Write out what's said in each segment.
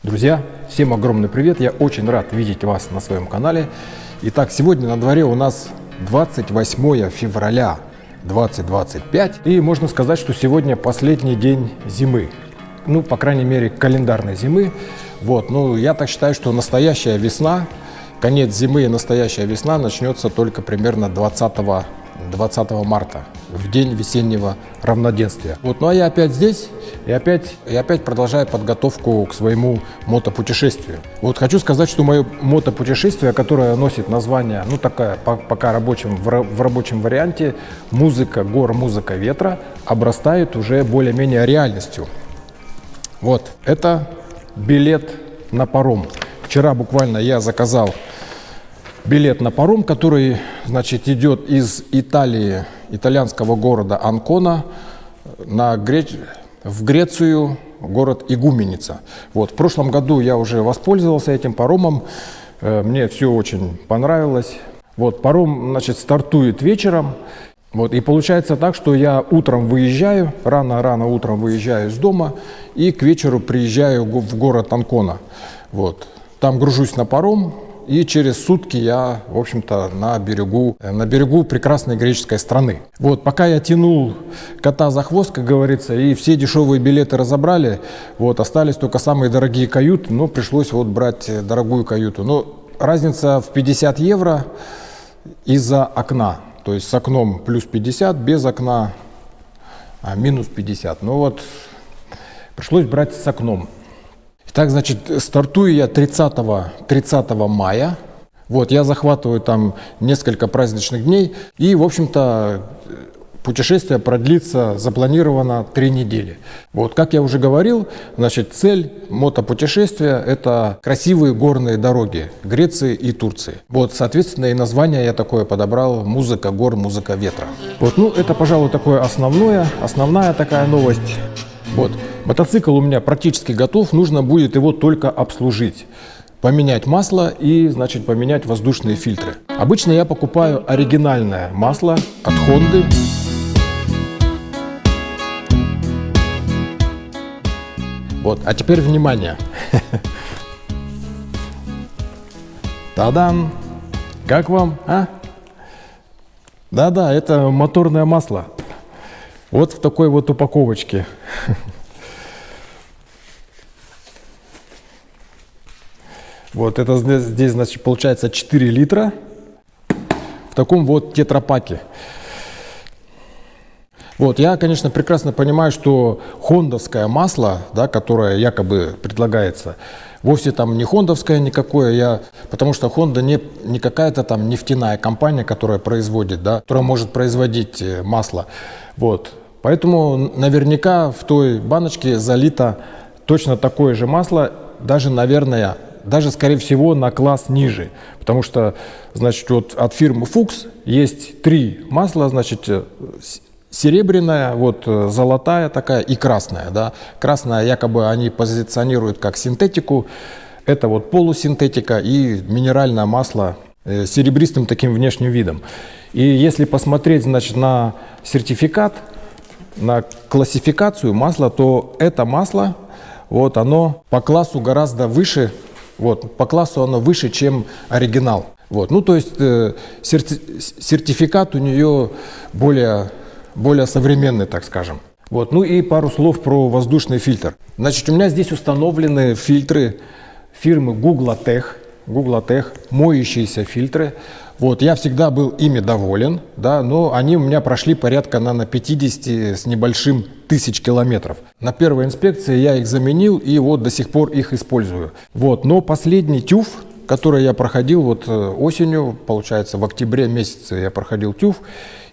Друзья, всем огромный привет! Я очень рад видеть вас на своем канале. Итак, сегодня на дворе у нас 28 февраля 2025. И можно сказать, что сегодня последний день зимы. Ну, по крайней мере, календарной зимы. Вот, ну, я так считаю, что настоящая весна, конец зимы и настоящая весна начнется только примерно 20 марта, в день весеннего равноденствия. Вот, ну а я опять здесь и опять продолжаю подготовку к своему мотопутешествию. Вот хочу сказать, что мое мотопутешествие, которое носит название, ну такая пока в рабочем варианте, «Музыка гор, музыка ветра», обрастает уже более-менее реальностью. Вот, это билет на паром. Вчера буквально я заказал билет на паром, который, значит, идет из Италии, итальянского города Анкона в Грецию, город Игуменица. Вот, в прошлом году я уже воспользовался этим паромом, мне все очень понравилось. Вот, паром, значит, стартует вечером. Вот, и получается так, что я утром выезжаю, рано утром выезжаю из дома и к вечеру приезжаю в город Анкона. Вот, там гружусь на паром. И через сутки я, в общем-то, на берегу прекрасной греческой страны. Вот, пока я тянул кота за хвост, как говорится, и все дешевые билеты разобрали, вот, остались только самые дорогие каюты, но пришлось вот брать дорогую каюту. Но разница в 50 евро из-за окна, то есть с окном плюс 50, без окна минус 50. Ну вот, пришлось брать с окном. Так, значит, стартую я 30 мая. Вот, я захватываю там несколько праздничных дней. И, в общем-то, путешествие продлится, запланировано 3 недели. Вот, как я уже говорил, значит, цель мотопутешествия – это красивые горные дороги Греции и Турции. Вот, соответственно, и название я такое подобрал – «Музыка гор, музыка ветра». Вот, ну, это, пожалуй, такое основная такая новость. Вот, мотоцикл у меня практически готов, нужно будет его только обслужить. Поменять масло и, значит, поменять воздушные фильтры. Обычно я покупаю оригинальное масло от Honda. Вот, а теперь внимание. Та-дам! Как вам, а? Да-да, это моторное масло. Вот в такой вот упаковочке. Вот это здесь, значит, получается 4 литра в таком вот тетрапаке. Вот, я, конечно, прекрасно понимаю, что хондовское масло, да, которое якобы предлагается, вовсе там не хондовское никакое, потому что Honda не какая-то там нефтяная компания, которая производит, да, которая может производить масло. Вот. Поэтому наверняка в той баночке залито точно такое же масло, даже, наверное, даже, скорее всего, на класс ниже. Потому что, значит, вот от фирмы Fuchs есть 3 масла, значит, серебряная, вот золотая такая и красная. Да. Красная якобы они позиционируют как синтетику, это вот полусинтетика и минеральное масло с серебристым таким внешним видом. И если посмотреть, значит, на сертификат, на классификацию масла, то это масло, вот оно по классу гораздо выше, вот, по классу оно выше, чем оригинал. Вот, ну, то есть сертификат у нее более современный, так скажем. Вот, ну и пару слов про воздушный фильтр. Значит, у меня здесь установлены фильтры фирмы Guglatech, моющиеся фильтры. Вот, я всегда был ими доволен, да, но они у меня прошли порядка на 50 с небольшим тысяч километров. На первой инспекции я их заменил и вот до сих пор их использую. Вот, но последний TÜV, который я проходил вот осенью, получается в октябре месяце я проходил TÜV,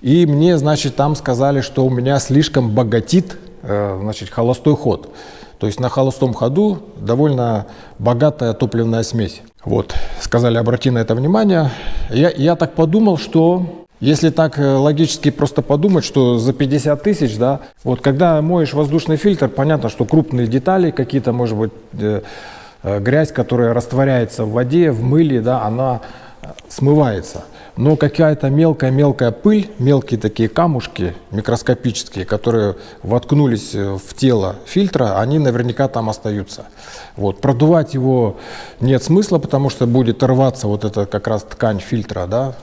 и мне, значит, там сказали, что у меня слишком богатит, значит, холостой ход. То есть на холостом ходу довольно богатая топливная смесь. Вот, сказали, обрати на это внимание. Я так подумал, что если так логически просто подумать, что за 50 тысяч, да, вот когда моешь воздушный фильтр, понятно, что крупные детали, какие-то, может быть, грязь, которая растворяется в воде, в мыле, да, она смывается. Но какая-то мелкая пыль, мелкие такие камушки микроскопические, которые воткнулись в тело фильтра, они наверняка там остаются. Вот. Продувать его нет смысла, потому что будет рваться вот эта как раз ткань фильтра, да?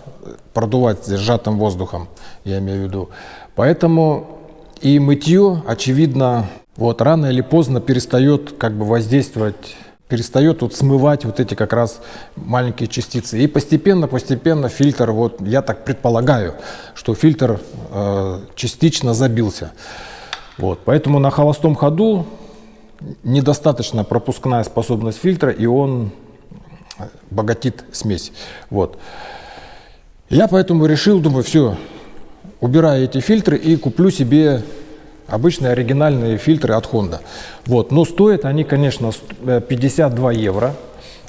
Продувать сжатым воздухом, я имею в виду. Поэтому и мытье, очевидно, вот, рано или поздно перестает как бы воздействовать, перестает вот смывать вот эти как раз маленькие частицы. И постепенно фильтр, вот я так предполагаю, что фильтр частично забился. Вот, поэтому на холостом ходу недостаточно пропускная способность фильтра, и он богатит смесь. Вот. Я поэтому решил, думаю, все, убираю эти фильтры и куплю себе обычные оригинальные фильтры от Honda. Вот. Но стоят они, конечно, 52 евро.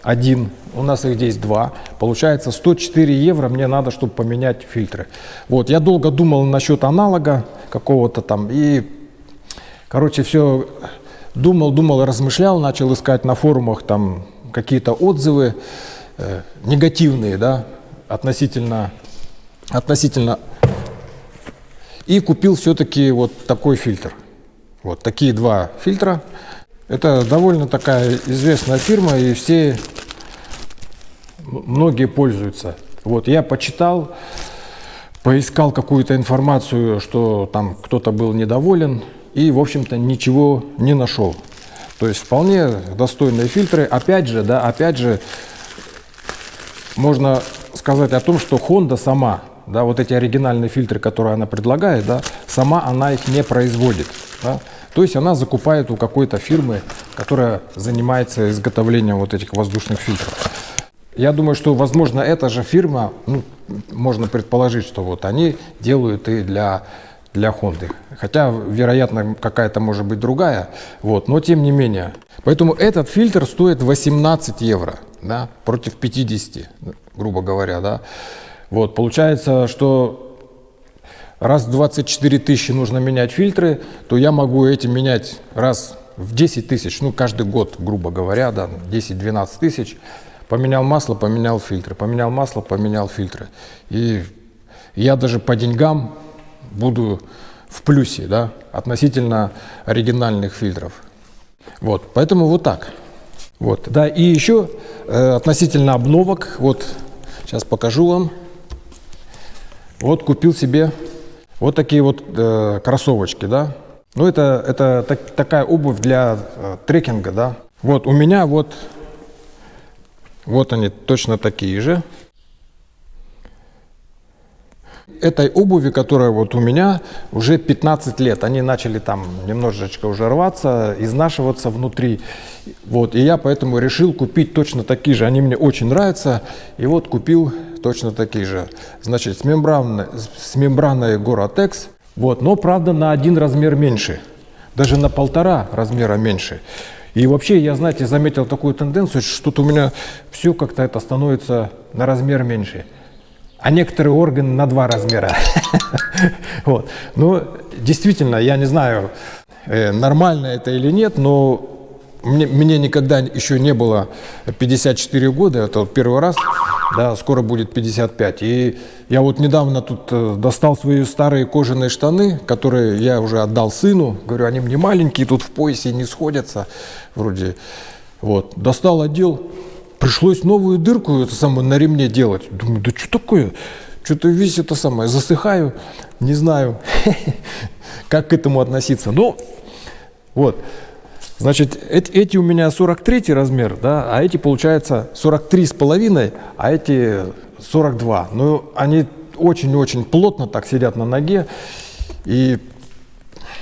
Один, у нас их здесь два. Получается 104 евро мне надо, чтобы поменять фильтры. Вот. Я долго думал насчет аналога какого-то там. И, короче, все думал, размышлял, начал искать на форумах там какие-то отзывы негативные, да, относительно. И купил все-таки вот такой фильтр. Вот такие два фильтра. Это довольно такая известная фирма, и многие пользуются. Вот я почитал, поискал какую-то информацию, что там кто-то был недоволен, и, в общем-то, ничего не нашел. То есть вполне достойные фильтры. Опять же, можно сказать о том, что Honda сама, да, вот эти оригинальные фильтры, которые она предлагает, да, сама она их не производит. Да. То есть она закупает у какой-то фирмы, которая занимается изготовлением вот этих воздушных фильтров. Я думаю, что, возможно, эта же фирма, ну, можно предположить, что вот они делают и для Honda. Хотя, вероятно, какая-то может быть другая, вот, но тем не менее. Поэтому этот фильтр стоит 18 евро, да, против 50, грубо говоря, да. Вот, получается, что раз в 24 тысячи нужно менять фильтры, то я могу эти менять раз в 10 тысяч, ну, каждый год, грубо говоря, да, 10-12 тысяч. Поменял масло, поменял фильтры, поменял масло, поменял фильтры. И я даже по деньгам буду в плюсе, да, относительно оригинальных фильтров. Вот, поэтому вот так. Вот, да, и еще относительно обновок, вот, сейчас покажу вам. Вот купил себе вот такие вот кроссовочки, да. Ну, это такая обувь для трекинга, да. Вот у меня вот они точно такие же. Этой обуви, которая вот у меня, уже 15 лет. Они начали там немножечко уже рваться, изнашиваться внутри. Вот, и я поэтому решил купить точно такие же. Они мне очень нравятся. И вот купил точно такие же. Значит, с мембраной Gore-Tex. Вот, но, правда, на 1 размер меньше. Даже на 1,5 размера меньше. И вообще, я, знаете, заметил такую тенденцию, что что-то у меня все как-то это становится на размер меньше. А некоторые органы на 2 размера. Вот. Ну, действительно, я не знаю, нормально это или нет, но мне никогда еще не было 54 года, это вот первый раз, да, скоро будет 55. И я вот недавно тут достал свои старые кожаные штаны, которые я уже отдал сыну. Говорю, они мне маленькие, тут в поясе не сходятся, вроде. Вот, достал, одел. Пришлось новую дырку на ремне делать. Думаю, да что такое? Что-то весь это самое, засыхаю, не знаю, как к этому относиться. Ну, вот, значит, эти у меня 43 размер, да, а эти, получается, 43,5, а эти 42. Ну, они очень-очень плотно так сидят на ноге, и,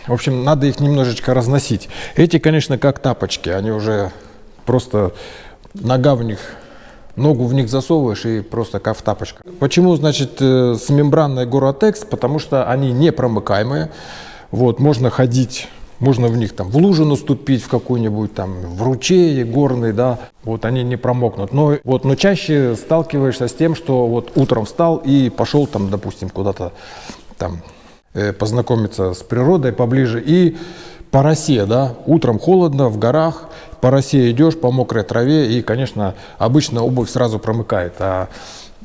в общем, надо их немножечко разносить. Эти, конечно, как тапочки, они уже просто... Ногу в них засовываешь и просто как в тапочках. Почему, значит, с мембранной Gore-Tex? Потому что они непромыкаемые. Вот, можно ходить, можно в них там в лужу наступить, в какую-нибудь там, в ручей горный, да. Вот они не промокнут. Но чаще сталкиваешься с тем, что вот утром встал и пошел там, допустим, куда-то там познакомиться с природой поближе. И по росе, да, утром холодно, в горах, по росе идешь, по мокрой траве, и, конечно, обычно обувь сразу промыкает. А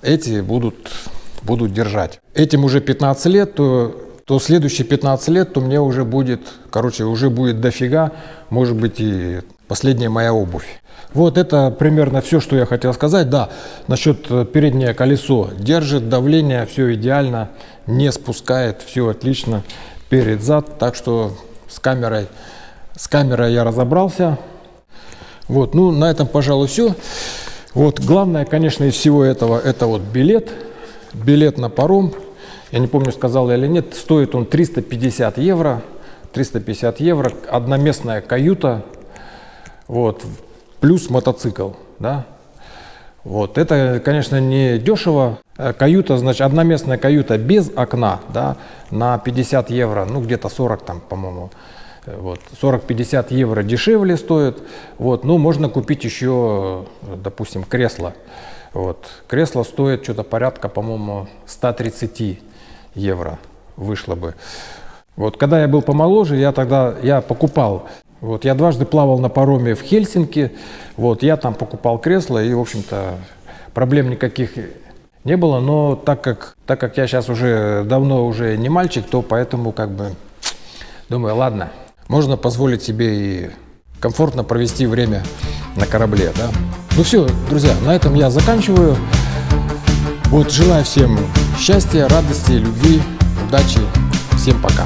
эти будут держать. Этим уже 15 лет, то следующие 15 лет, то мне уже будет, уже будет дофига, может быть, и последняя моя обувь. Вот это примерно все, что я хотел сказать. Да, насчет переднее колесо держит, давление, все идеально, не спускает, все отлично, перед-зад. Так что с камерой я разобрался. Вот, ну на этом, пожалуй, все. Вот главное, конечно, из всего этого, это вот билет на паром. Я не помню, сказал я или нет, стоит он 350 евро. 350 евро, одноместная каюта, вот, плюс мотоцикл, да. Вот, это, конечно, не дешево. Каюта, значит, одноместная каюта без окна, да, на 50 евро, ну, где-то 40 там, по-моему, вот, 40-50 евро дешевле стоит, вот, ну, можно купить еще, допустим, кресло. Вот, кресло стоит что-то порядка, по-моему, 130 евро вышло бы. Вот, когда я был помоложе, я покупал. Вот, я дважды плавал на пароме в Хельсинки. Вот, я там покупал кресло, и, в общем-то, проблем никаких не было. Но так как я сейчас уже давно уже не мальчик, то поэтому как бы думаю, ладно, можно позволить себе и комфортно провести время на корабле, да. Ну все, друзья, на этом я заканчиваю. Вот, желаю всем счастья, радости, любви, удачи. Всем пока.